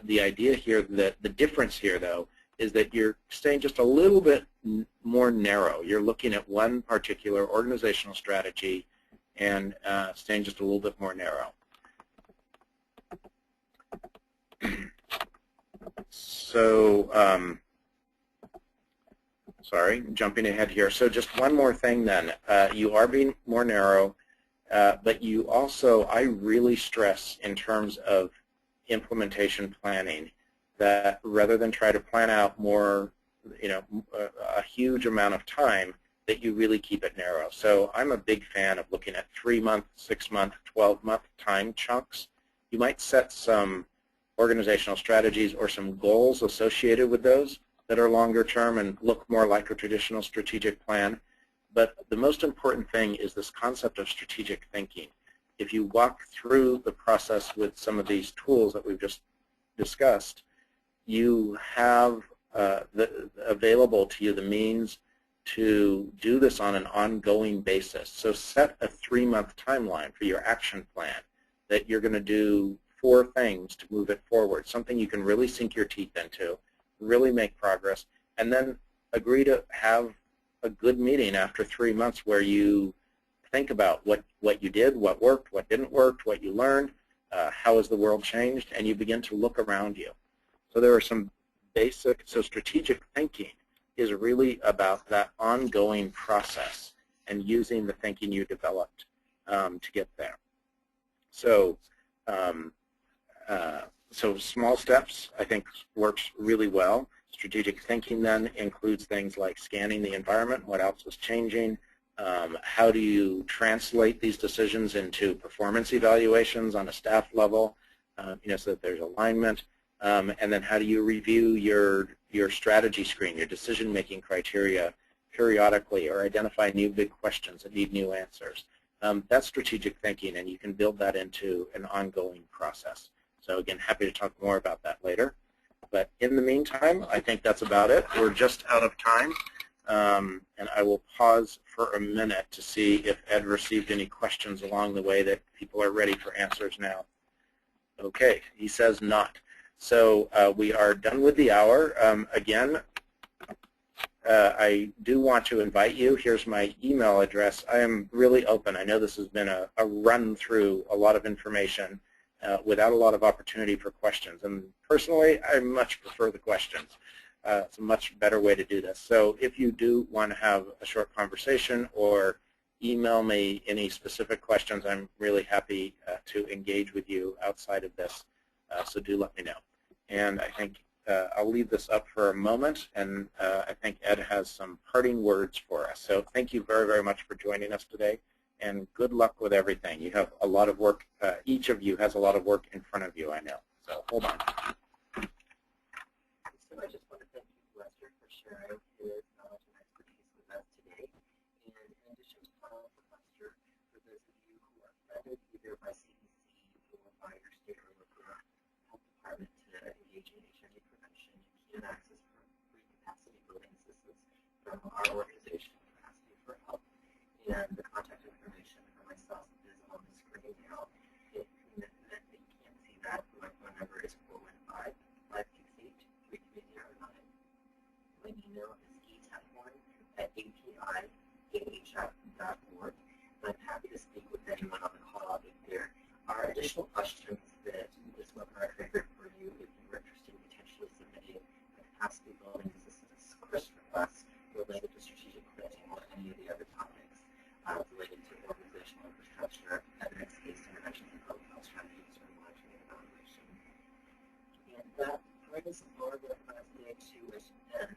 The idea here, that the difference here, though, is that you're staying just a little bit more narrow. You're looking at one particular organizational strategy and staying just a little bit more narrow. So, sorry, jumping ahead here. So just one more thing then. You are being more narrow, but you also, I really stress in terms of implementation planning that rather than try to plan out more, a huge amount of time, that you really keep it narrow. So I'm a big fan of looking at 3-month, 6-month, 12-month time chunks. You might set some organizational strategies or some goals associated with those that are longer term and look more like a traditional strategic plan. But the most important thing is this concept of strategic thinking. If you walk through the process with some of these tools that we've just discussed, you have available to you the means to do this on an ongoing basis. So set a 3-month timeline for your action plan that you're going to do 4 things to move it forward, something you can really sink your teeth into, really make progress, and then agree to have a good meeting after 3 months where you think about what you did, what worked, what didn't work, what you learned, how has the world changed, and you begin to look around you. So there are some basic, so strategic thinking is really about that ongoing process and using the thinking you developed to get there. So, so small steps, I think, works really well. Strategic thinking then includes things like scanning the environment, what else is changing, how do you translate these decisions into performance evaluations on a staff level, so that there's alignment, and then how do you review your strategy screen, your decision-making criteria periodically, or identify new big questions that need new answers. That's strategic thinking, and you can build that into an ongoing process. So again, happy to talk more about that later. But in the meantime, I think that's about it. We're just out of time, and I will pause for a minute to see if Ed received any questions along the way that people are ready for answers now. Okay, he says not. So we are done with the hour. Again, I do want to invite you. Here's my email address. I am really open. I know this has been a run through a lot of information without a lot of opportunity for questions. And personally, I much prefer the questions. It's a much better way to do this. So if you do want to have a short conversation or email me any specific questions, I'm really happy to engage with you outside of this. So do let me know. And I think I'll leave this up for a moment, and I think Ed has some parting words for us. So thank you very, very much for joining us today, and good luck with everything. You have a lot of work. Each of you has a lot of work in front of you, I know. So hold on. So I just want to thank you, Lester, for sharing his knowledge and expertise with us today. And in addition to following up with Lester, for those of you who are funded either by CDC or by your state or local health department to engage in HIV prevention, you can access free capacity building assistance from our organization, Capacity for Health. And the contact information for myself is on the screen now. If you can't see that, my phone number is 415-568-3309. My email is etap1@apiahf.org. I'm happy to speak with anyone on the call if there are additional questions that this webinar triggered for you. If you're interested in potentially submitting a capacity building assistance request related to strategic planning or any of the other topics related to organizational and that brings our webinar today to its end.